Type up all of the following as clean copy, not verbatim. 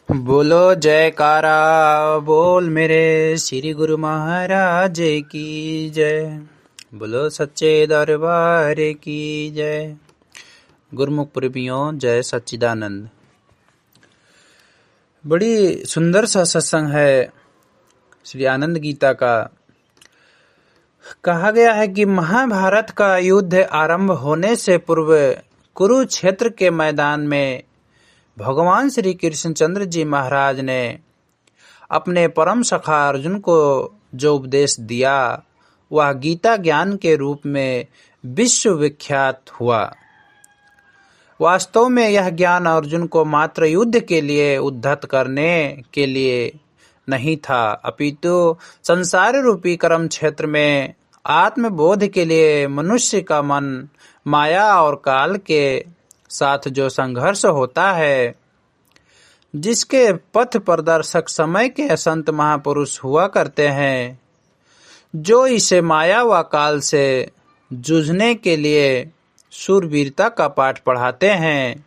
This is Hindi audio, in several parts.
बोलो जयकारा बोल मेरे श्री गुरु महाराज की जय। बोलो सच्चे दरबार की जय। गुरुमुख प्रेमियों जय सच्चिदानंद। बड़ी सुंदर सा सत्संग है श्री आनंद गीता का। कहा गया है कि महाभारत का युद्ध आरंभ होने से पूर्व कुरुक्षेत्र के मैदान में भगवान श्री कृष्णचंद्र जी महाराज ने अपने परम सखा अर्जुन को जो उपदेश दिया वह गीता ज्ञान के रूप में विश्व विख्यात हुआ। वास्तव में यह ज्ञान अर्जुन को मात्र युद्ध के लिए उद्धत करने के लिए नहीं था, अपितु संसार रूपी कर्म क्षेत्र में आत्मबोध के लिए मनुष्य का मन माया और काल के साथ जो संघर्ष होता है, जिसके पथ प्रदर्शक समय के संत महापुरुष हुआ करते हैं, जो इसे माया व काल से जूझने के लिए शूरवीरता का पाठ पढ़ाते हैं।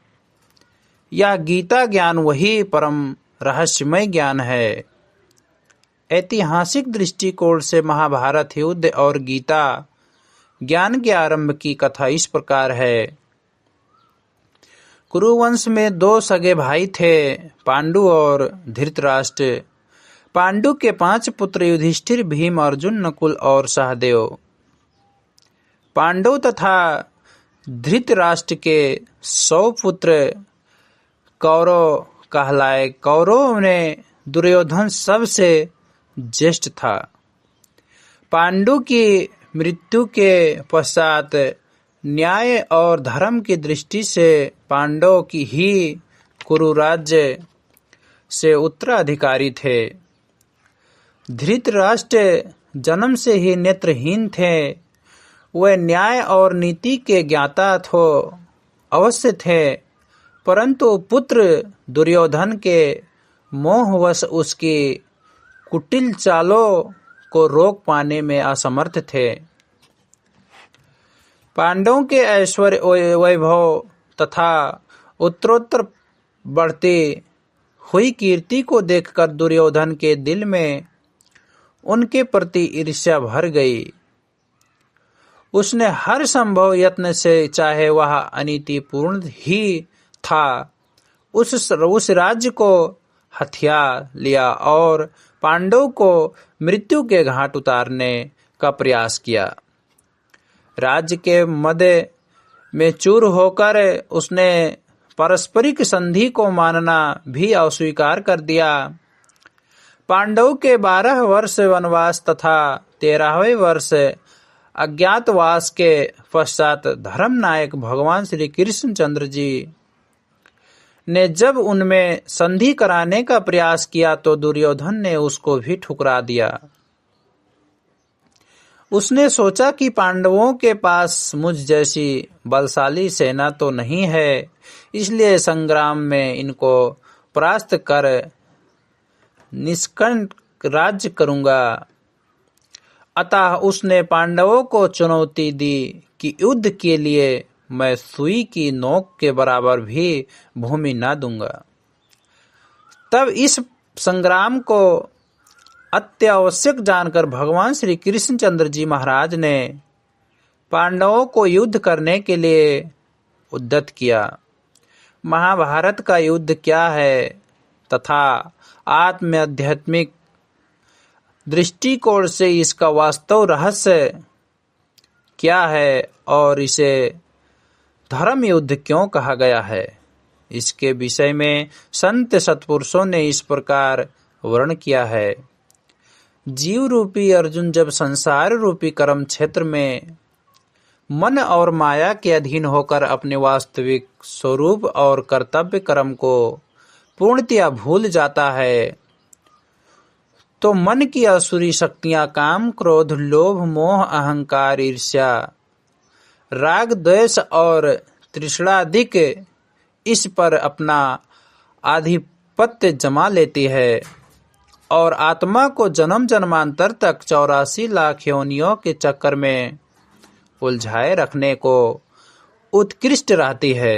यह गीता ज्ञान वही परम रहस्यमय ज्ञान है। ऐतिहासिक दृष्टिकोण से महाभारत युद्ध और गीता ज्ञान के आरंभ की कथा इस प्रकार है। कुरुवंश में दो सगे भाई थे, पांडु और धृतराष्ट्र। पांडु के 5 पुत्र युधिष्ठिर, भीम, अर्जुन, नकुल और सहदेव। पांडव तथा धृतराष्ट्र के 100 पुत्र कौरव कहलाए। कौरव में दुर्योधन सबसे ज्येष्ठ था। पांडु की मृत्यु के पश्चात न्याय और धर्म की दृष्टि से पांडव की ही कुरु राज्य से उत्तराधिकारी थे। धृतराष्ट्र जन्म से ही नेत्रहीन थे। वे न्याय और नीति के ज्ञाता तो अवश्य थे, परंतु पुत्र दुर्योधन के मोहवश उसकी कुटिल चालों को रोक पाने में असमर्थ थे। पांडवों के ऐश्वर्य वैभव तथा उत्तरोत्तर बढ़ती हुई कीर्ति को देखकर दुर्योधन के दिल में उनके प्रति ईर्ष्या भर गई। उसने हर संभव यत्न से, चाहे वह अनीतिपूर्ण ही था, उस राज्य को हथिया लिया और पांडव को मृत्यु के घाट उतारने का प्रयास किया। राज्य के मध्य में चूर होकर उसने पारस्परिक संधि को मानना भी अस्वीकार कर दिया। पांडव के 12 वर्ष वनवास तथा 13वें वर्ष अज्ञातवास के पश्चात धर्मनायक भगवान श्री कृष्णचंद्र जी ने जब उनमें संधि कराने का प्रयास किया तो दुर्योधन ने उसको भी ठुकरा दिया। उसने सोचा कि पांडवों के पास मुझ जैसी बलशाली सेना तो नहीं है, इसलिए संग्राम में इनको परास्त कर निष्कंटक राज्य करूंगा। अतः उसने पांडवों को चुनौती दी कि युद्ध के लिए मैं सुई की नोक के बराबर भी भूमि न दूंगा। तब इस संग्राम को अत्यावश्यक जानकर भगवान श्री कृष्णचंद्र जी महाराज ने पांडवों को युद्ध करने के लिए उद्यत किया। महाभारत का युद्ध क्या है तथा आध्यात्मिक दृष्टिकोण से इसका वास्तव रहस्य क्या है और इसे धर्म युद्ध क्यों कहा गया है, इसके विषय में संत सत्पुरुषों ने इस प्रकार वर्णन किया है। जीव रूपी अर्जुन जब संसार रूपी कर्म क्षेत्र में मन और माया के अधीन होकर अपने वास्तविक स्वरूप और कर्तव्य कर्म को पूर्णतया भूल जाता है, तो मन की असुरी शक्तियां काम, क्रोध, लोभ, मोह, अहंकार, ईर्ष्या, राग, द्वेष और तृष्णादिक इस पर अपना आधिपत्य जमा लेती है और आत्मा को जन्म जन्मांतर तक 84 लाख योनियों के चक्कर में उलझाए रखने को उत्कृष्ट रहती है।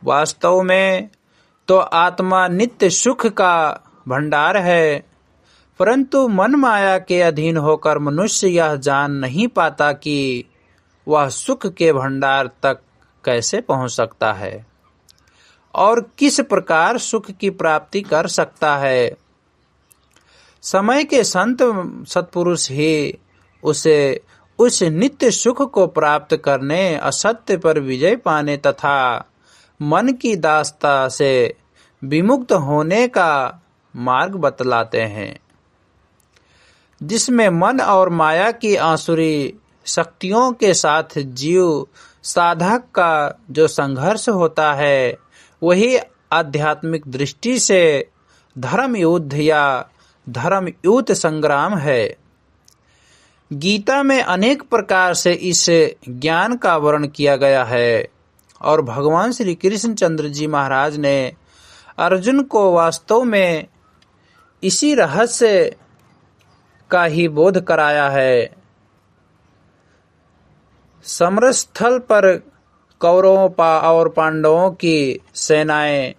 वास्तव में तो आत्मा नित्य सुख का भंडार है, परंतु मन माया के अधीन होकर मनुष्य यह जान नहीं पाता कि वह सुख के भंडार तक कैसे पहुंच सकता है और किस प्रकार सुख की प्राप्ति कर सकता है। समय के संत सत्पुरुष ही उसे उस नित्य सुख को प्राप्त करने, असत्य पर विजय पाने तथा मन की दासता से विमुक्त होने का मार्ग बतलाते हैं, जिसमें मन और माया की आसुरी शक्तियों के साथ जीव साधक का जो संघर्ष होता है वही आध्यात्मिक दृष्टि से धर्म युद्ध या धर्मयुत संग्राम है। गीता में अनेक प्रकार से इस ज्ञान का वर्णन किया गया है और भगवान श्री कृष्ण चंद्र जी महाराज ने अर्जुन को वास्तव में इसी रहस्य का ही बोध कराया है। समरस्थल पर कौरवों और पांडवों की सेनाएं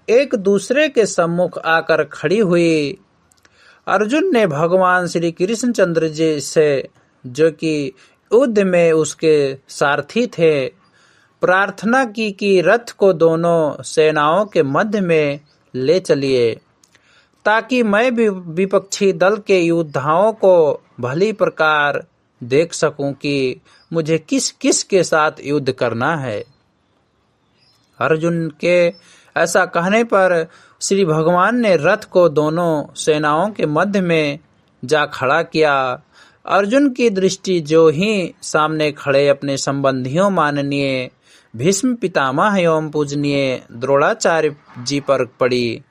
एक दूसरे के सम्मुख आकर खड़ी हुई। अर्जुन ने भगवान श्री कृष्ण चंद्र जी से, जो कि युद्ध में उसके सारथी थे, प्रार्थना की कि रथ को दोनों सेनाओं के मध्य में ले चलिए, ताकि मैं भी विपक्षी दल के योद्धाओं को भली प्रकार देख सकूं कि मुझे किस किस के साथ युद्ध करना है। अर्जुन के ऐसा कहने पर श्री भगवान ने रथ को दोनों सेनाओं के मध्य में जा खड़ा किया। अर्जुन की दृष्टि जो ही सामने खड़े अपने संबंधियों माननीय भीष्म पितामह एवं पूजनीय द्रोणाचार्य जी पर पड़ी,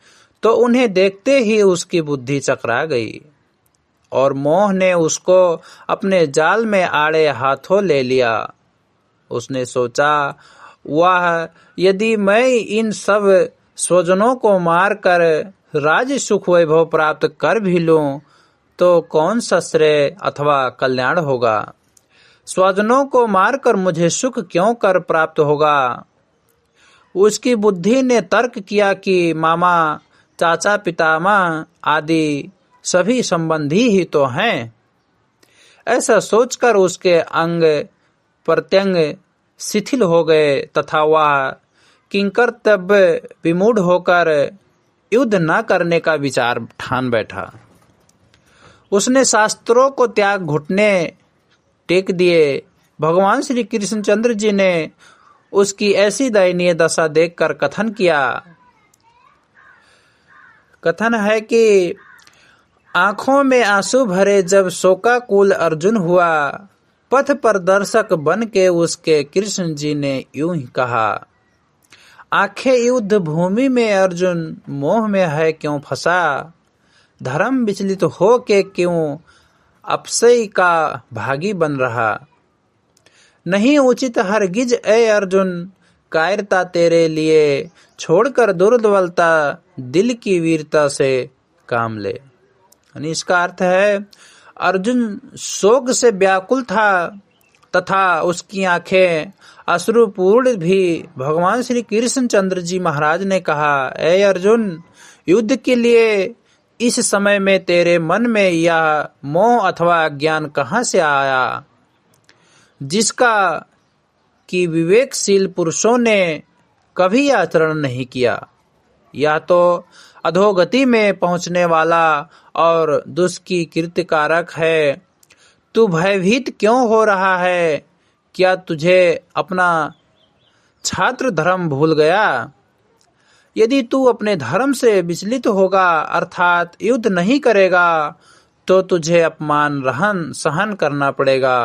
तो उन्हें देखते ही उसकी बुद्धि चकरा गई और मोह ने उसको अपने जाल में आड़े हाथों ले लिया। उसने सोचा, वह यदि मैं इन सब स्वजनों को मारकर राज्य सुख वैभव प्राप्त कर भी लूं तो कौन सा श्रेय अथवा कल्याण होगा। स्वजनों को मारकर मुझे सुख क्यों कर प्राप्त होगा। उसकी बुद्धि ने तर्क किया कि मामा, चाचा, पितामह आदि सभी संबंधी ही तो हैं। ऐसा सोचकर उसके अंग प्रत्यंग शिथिल हो गए तथा वह किंकर्तव्य विमूढ़ होकर युद्ध न करने का विचार ठान बैठा। उसने शास्त्रों को त्याग घुटने टेक दिए। भगवान श्री कृष्णचंद्र जी ने उसकी ऐसी दयनीय दशा देखकर कथन किया। कथन है कि आंखों में आंसू भरे जब शोकाकुल अर्जुन हुआ, पथ प्रदर्शक बन के उसके कृष्ण जी ने यूं ही कहा, आंखें युद्ध भूमि में अर्जुन मोह में है क्यों फंसा, धर्म विचलित हो के क्यों अपसई का भागी बन रहा। नहीं उचित हरगिज ए अर्जुन, कायरता तेरे लिए छोड़कर दुर्बलता दिल की वीरता से काम ले। यानी इसका अर्थ है, अर्जुन शोक से व्याकुल था तथा उसकी आंखें अश्रुपूर्ण भी। भगवान श्री कृष्णचंद्र जी महाराज ने कहा, ए अर्जुन, युद्ध के लिए इस समय में तेरे मन में यह मोह अथवा अज्ञान कहाँ से आया, जिसका कि विवेकशील पुरुषों ने कभी आचरण नहीं किया। यह तो अधोगति में पहुंचने वाला और दुष्की कृत्यकारक है। तू भयभीत क्यों हो रहा है? क्या तुझे अपना छात्र धर्म भूल गया? यदि तू अपने धर्म से विचलित होगा अर्थात युद्ध नहीं करेगा तो तुझे अपमान सहन करना पड़ेगा।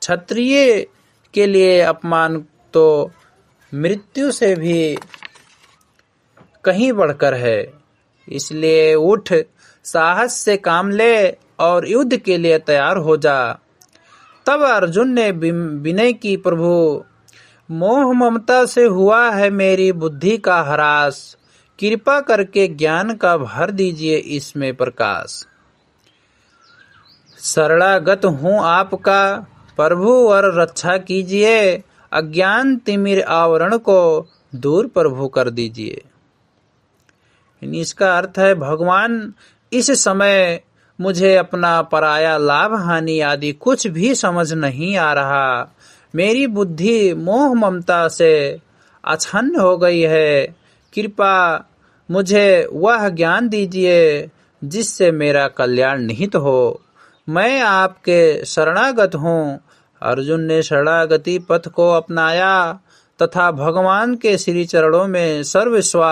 क्षत्रिय के लिए अपमान तो मृत्यु से भी कहीं बढ़कर है। इसलिए उठ, साहस से काम ले और युद्ध के लिए तैयार हो जा। तब अर्जुन ने विनय की, प्रभु, मोह ममता से हुआ है मेरी बुद्धि का ह्रास, कृपा करके ज्ञान का भर दीजिए इसमें प्रकाश। शरणागत हूँ आपका प्रभु, और रक्षा कीजिए, अज्ञान तिमिर आवरण को दूर प्रभु कर दीजिए। इसका अर्थ है, भगवान इस समय मुझे अपना पराया लाभ हानि आदि कुछ भी समझ नहीं आ रहा। मेरी बुद्धि मोह ममता से आच्छन्न हो गई है। कृपा मुझे वह ज्ञान दीजिए जिससे मेरा कल्याण निहित हो। मैं आपके शरणागत हूँ। अर्जुन ने शरणागति पथ को अपनाया तथा भगवान के श्री चरणों में सर्वस्व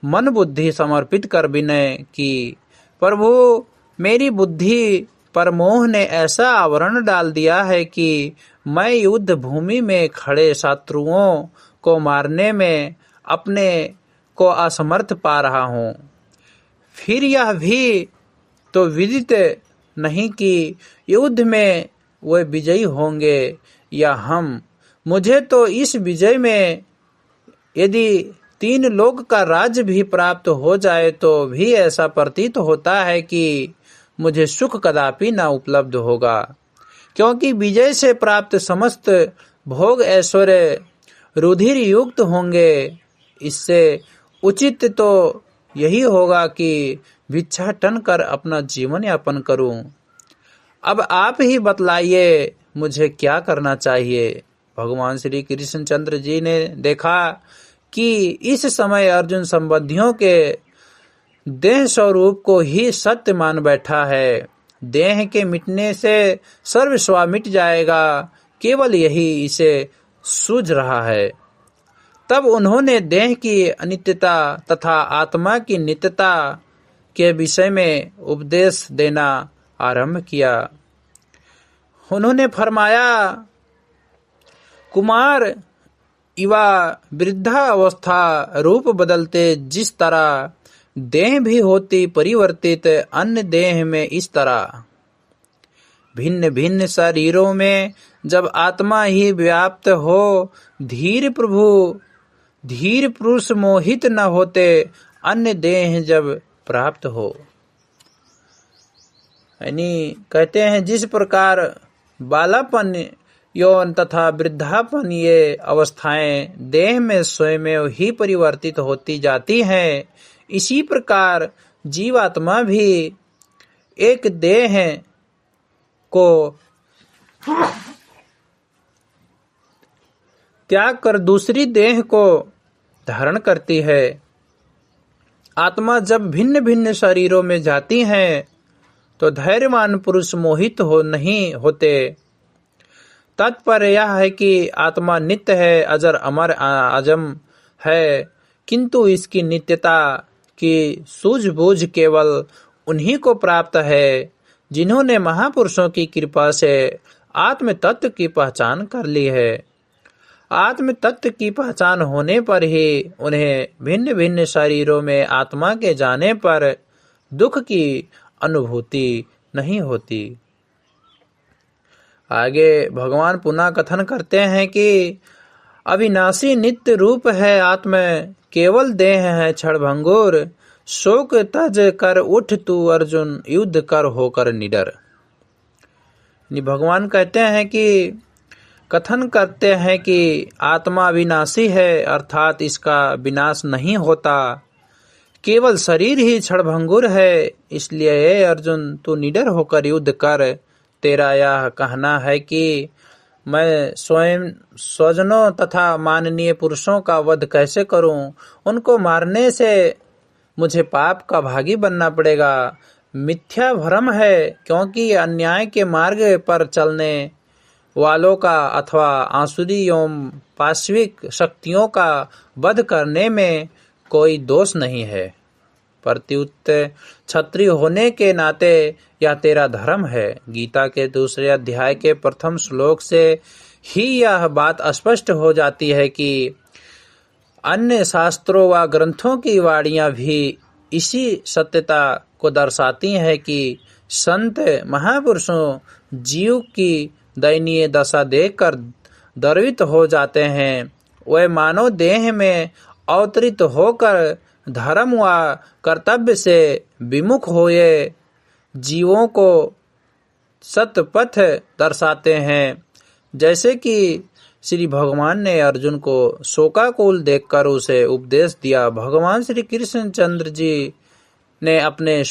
मन बुद्धि समर्पित कर विनय की। प्रभु, मेरी बुद्धि पर मोह ने ऐसा आवरण डाल दिया है कि मैं युद्ध भूमि में खड़े शत्रुओं को मारने में अपने को असमर्थ पा रहा हूँ। फिर यह भी तो विदित नहीं कि युद्ध में वे विजयी होंगे या हम। मुझे तो इस विजय में यदि 3 लोक का राज्य भी प्राप्त हो जाए तो भी ऐसा प्रतीत होता है कि मुझे सुख कदापि न उपलब्ध होगा, क्योंकि विजय से प्राप्त समस्त भोग ऐश्वर्य रुधिर युक्त होंगे। इससे उचित तो यही होगा कि भिक्षाटन कर अपना जीवन यापन करूं। अब आप ही बतलाइए मुझे क्या करना चाहिए। भगवान श्री कृष्णचंद्र जी ने देखा कि इस समय अर्जुन संबंधियों के देह स्वरूप को ही सत्य मान बैठा है। देह के मिटने से सर्वस्व मिट जाएगा, केवल यही इसे सूझ रहा है। तब उन्होंने देह की अनित्यता तथा आत्मा की नित्यता के विषय में उपदेश देना आरंभ किया। उन्होंने फरमाया, कुमार युवा वृद्धा अवस्था रूप बदलते जिस तरह देह भी होती परिवर्तित, अन्य देह में इस तरह भिन्न भिन्न शरीरों में जब आत्मा ही व्याप्त हो, धीर पुरुष मोहित न होते, अन्य देह जब प्राप्त हो। यानी कहते हैं, जिस प्रकार बालापन, यौन तथा वृद्धापन ये अवस्थाएं देह में स्वयं ही परिवर्तित होती जाती हैं, इसी प्रकार जीवात्मा भी एक देह को त्याग कर दूसरी देह को धारण करती है। आत्मा जब भिन्न भिन्न शरीरों में जाती है तो धैर्यवान पुरुष मोहित नहीं होते। तात्पर्य यह है कि आत्मा नित्य है, अजर अमर अजम है, किंतु इसकी नित्यता की सूझबूझ केवल उन्हीं को प्राप्त है जिन्होंने महापुरुषों की कृपा से आत्म तत्व की पहचान कर ली है। आत्म तत्व की पहचान होने पर ही उन्हें भिन्न भिन्न शरीरों में आत्मा के जाने पर दुख की अनुभूति नहीं होती। आगे भगवान पुनः कथन करते हैं कि अविनाशी नित्य रूप है आत्मा, केवल देह है क्षणभंगुर। शोक तज कर उठ तू अर्जुन, युद्ध कर होकर निडर। भगवान कहते हैं कि कथन करते हैं कि आत्मा अविनाशी है, अर्थात इसका विनाश नहीं होता, केवल शरीर ही क्षणभंगुर है। इसलिए हे अर्जुन, तू निडर होकर युद्ध कर। तेरा यह कहना है कि मैं स्वयं स्वजनों तथा माननीय पुरुषों का वध कैसे करूं, उनको मारने से मुझे पाप का भागी बनना पड़ेगा, मिथ्या भ्रम है, क्योंकि अन्याय के मार्ग पर चलने वालों का अथवा आसुरी एवं पाश्विक शक्तियों का वध करने में कोई दोष नहीं है। प्रत्युत क्षत्रिय होने के नाते यह तेरा धर्म है। गीता के दूसरे अध्याय के प्रथम श्लोक से ही यह बात स्पष्ट हो जाती है कि अन्य शास्त्रों व ग्रंथों की वाणियां भी इसी सत्यता को दर्शाती है कि संत महापुरुषों जीव की दयनीय दशा देखकर द्रवित हो जाते हैं। वे मानव देह में अवतरित होकर धर्म व कर्तव्य से विमुख हुए जीवों को सतपथ दर्शाते हैं। जैसे कि श्री भगवान ने अर्जुन को शोकाकुल देखकर उसे उपदेश दिया। भगवान श्री कृष्ण चंद्र जी ने अपने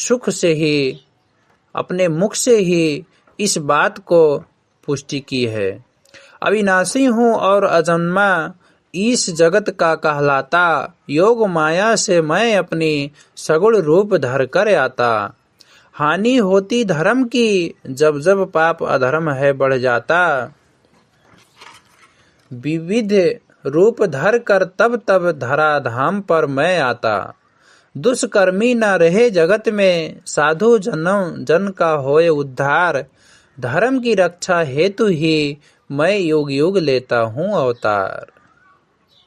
मुख से ही इस बात को पुष्टि की है। अविनाशी हूँ और अजन्मा इस जगत का कहलाता, योग माया से मैं अपनी सगुण रूप धर कर आता। हानि होती धर्म की, जब जब पाप अधर्म है बढ़ जाता। विविध रूप धर कर तब तब धरा धाम पर मैं आता। दुष्कर्मी न रहे जगत में, साधु जन का होए उद्धार। धर्म की रक्षा हेतु ही मैं युग युग लेता हूँ अवतार।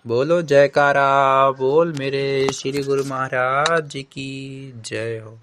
बोलो जयकारा बोल मेरे श्री गुरु महाराज जी की जय हो।